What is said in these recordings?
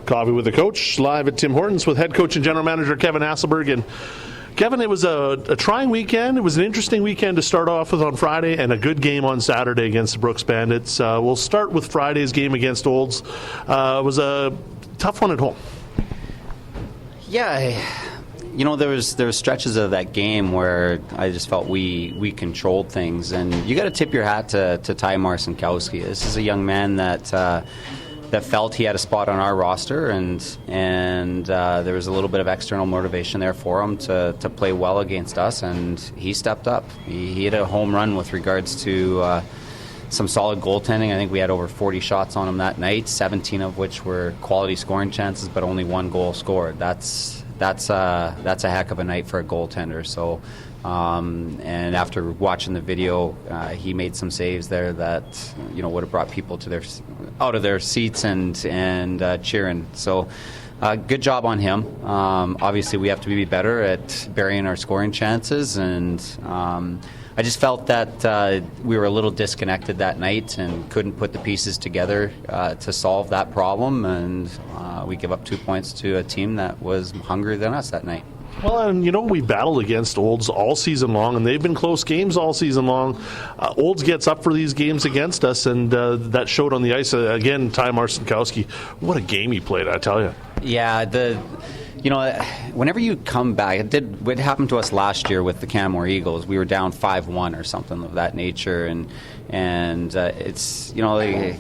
Coffee with the Coach, live at Tim Hortons with head coach and general manager Kevin Hasselberg. And Kevin, it was a trying weekend. It was an interesting weekend to start off with on Friday, and a good game on Saturday against the Brooks Bandits. We'll start with Friday's game against Olds. It was a tough one at home. Yeah, there was stretches of that game where I just felt we controlled things, and you got to tip your hat to Ty Marcinkowski. This is a young man that felt he had a spot on our roster, and there was a little bit of external motivation there for him to play well against us, and he stepped up. He hit a home run with regards to some solid goaltending. I think we had over 40 shots on him that night, 17 of which were quality scoring chances, but only one goal scored. That's a heck of a night for a goaltender. So, and after watching the video, he made some saves there that would have brought people to out of their seats and cheering. So, good job on him. Obviously, we have to be better at burying our scoring chances, and I just felt that we were a little disconnected that night and couldn't put the pieces together to solve that problem, and we give up 2 points to a team that was hungrier than us that night. Well, and we battled against Olds all season long, and they've been close games all season long. Olds gets up for these games against us, and that showed on the ice. Again, Ty Marcinkowski, what a game he played, I tell you. Yeah, whenever you come back, it happened to us last year with the Canmore Eagles. We were down 5-1 or something of that nature, and it's, they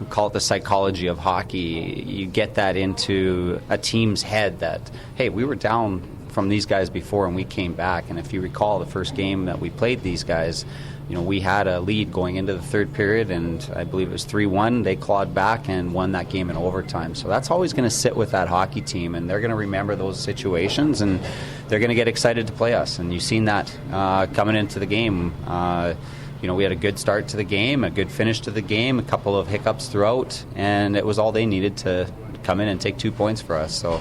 call it the psychology of hockey. You get that into a team's head that, hey, we were down from these guys before and we came back. And if you recall the first game that we played these guys, we had a lead going into the third period, and I believe it was 3-1. They clawed back and won that game in overtime. So that's always going to sit with that hockey team, and they're going to remember those situations, and they're going to get excited to play us. And you've seen that coming into the game. We had a good start to the game, a good finish to the game, a couple of hiccups throughout, and it was all they needed to come in and take 2 points for us. So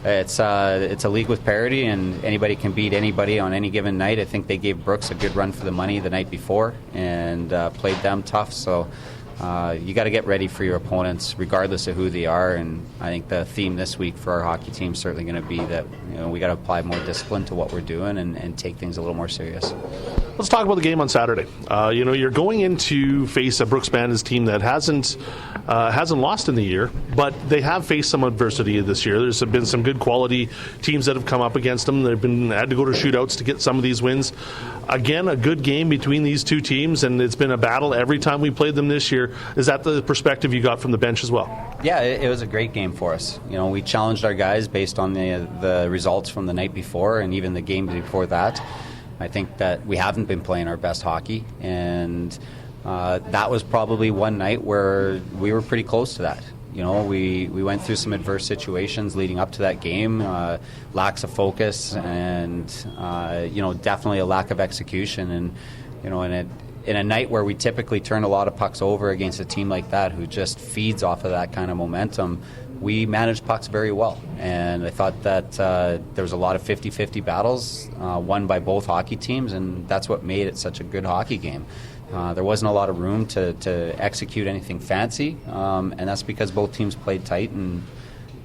it's a league with parity, and anybody can beat anybody on any given night. I think they gave Brooks a good run for the money the night before and played them tough. So you got to get ready for your opponents regardless of who they are, and I think the theme this week for our hockey team is certainly going to be that we got to apply more discipline to what we're doing and take things a little more serious. Let's talk about the game on Saturday. You're going in to face a Brooks Bandits team that hasn't lost in the year, but they have faced some adversity this year. There's been some good quality teams that have come up against them. They've had to go to shootouts to get some of these wins. Again, a good game between these two teams, and it's been a battle every time we played them this year. Is that the perspective you got from the bench as well? Yeah, it was a great game for us. We challenged our guys based on the results from the night before and even the game before that. I think that we haven't been playing our best hockey, and that was probably one night where we were pretty close to that. We went through some adverse situations leading up to that game, lacks of focus, and definitely a lack of execution. And in a night where we typically turn a lot of pucks over against a team like that who just feeds off of that kind of momentum, we managed pucks very well. And I thought that there was a lot of 50-50 battles won by both hockey teams, and that's what made it such a good hockey game. There wasn't a lot of room to execute anything fancy, and that's because both teams played tight and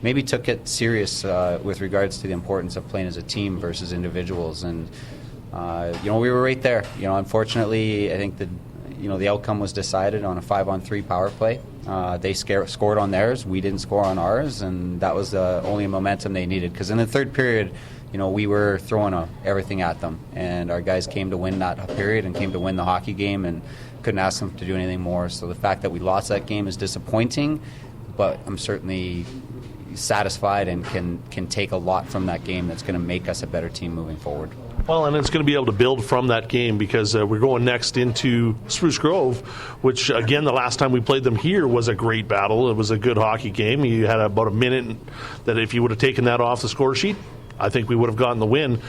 maybe took it serious with regards to the importance of playing as a team versus individuals. And we were right there. Unfortunately, I think the outcome was decided on a 5-on-3 power play. They scored on theirs. We didn't score on ours, and that was the only momentum they needed. Because in the third period, we were throwing everything at them, and our guys came to win that period and came to win the hockey game, and couldn't ask them to do anything more. So the fact that we lost that game is disappointing, but I'm certainly satisfied and can take a lot from that game that's going to make us a better team moving forward. Well, and it's going to be able to build from that game because we're going next into Spruce Grove, which, again, the last time we played them here was a great battle. It was a good hockey game. You had about a minute that if you would have taken that off the score sheet, I think we would have gotten the win.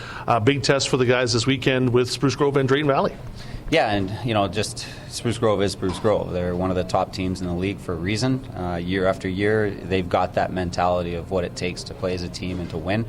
Big test for the guys this weekend with Spruce Grove and Drayton Valley. Yeah, and just Spruce Grove is Spruce Grove. They're one of the top teams in the league for a reason. Year after year, they've got that mentality of what it takes to play as a team and to win.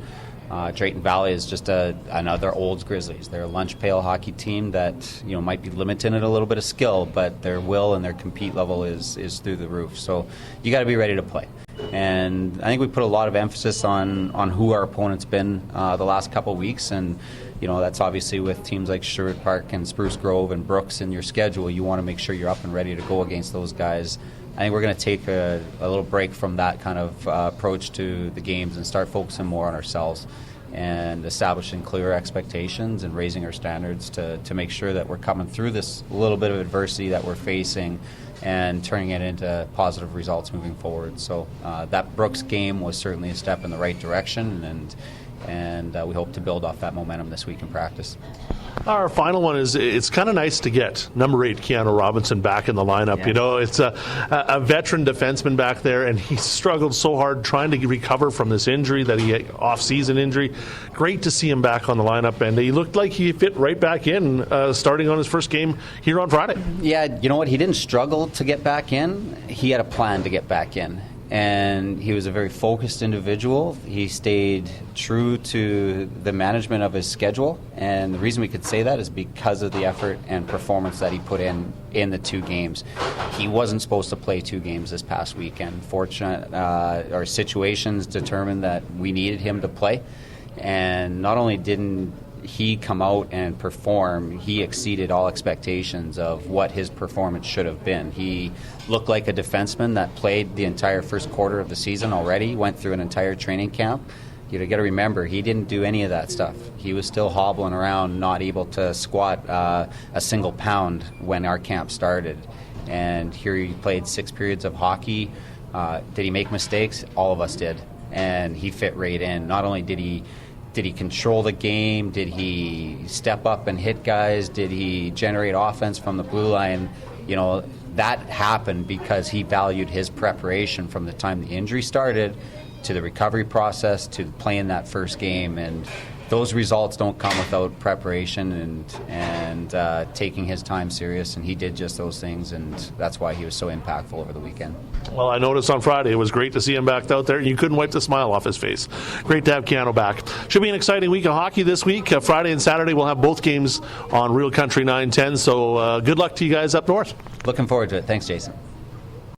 Drayton Valley is just another Olds Grizzlies. They're a lunch pail hockey team that might be limited in a little bit of skill, but their will and their compete level is through the roof. So you got to be ready to play. And I think we put a lot of emphasis on who our opponent's been the last couple of weeks, and that's obviously with teams like Sherwood Park and Spruce Grove and Brooks in your schedule. You want to make sure you're up and ready to go against those guys. I think we're going to take a little break from that kind of approach to the games and start focusing more on ourselves and establishing clear expectations and raising our standards to make sure that we're coming through this little bit of adversity that we're facing and turning it into positive results moving forward. So that Brooks game was certainly a step in the right direction, and we hope to build off that momentum this week in practice. Our final one is, it's kind of nice to get number 8 Keanu Robinson back in the lineup. Yeah. It's a veteran defenseman back there, and he struggled so hard trying to recover from this injury that he had, off-season injury. Great to see him back on the lineup, and he looked like he fit right back in, starting on his first game here on Friday. Yeah, you know what? He didn't struggle to get back in. He had a plan to get back in. And he was a very focused individual. He stayed true to the management of his schedule, and the reason we could say that is because of the effort and performance that he put in the 2 games. He wasn't supposed to play 2 games this past weekend. Our situations determined that we needed him to play, and not only didn't he come out and perform, he exceeded all expectations of what his performance should have been. He looked like a defenseman that played the entire first quarter of the season already, went through an entire training camp. You got to remember, he didn't do any of that stuff. He was still hobbling around, not able to squat a single pound when our camp started. And here he played 6 periods of hockey. Did he make mistakes? All of us did. And he fit right in. Not only did he control the game? Did he step up and hit guys? Did he generate offense from the blue line? That happened because he valued his preparation from the time the injury started to the recovery process to playing that first game. And those results don't come without preparation and taking his time serious, and he did just those things, and that's why he was so impactful over the weekend. Well, I noticed on Friday it was great to see him back out there, and you couldn't wipe the smile off his face. Great to have Keanu back. Should be an exciting week of hockey this week. Friday and Saturday we'll have both games on Real Country 910, so good luck to you guys up north. Looking forward to it. Thanks, Jason.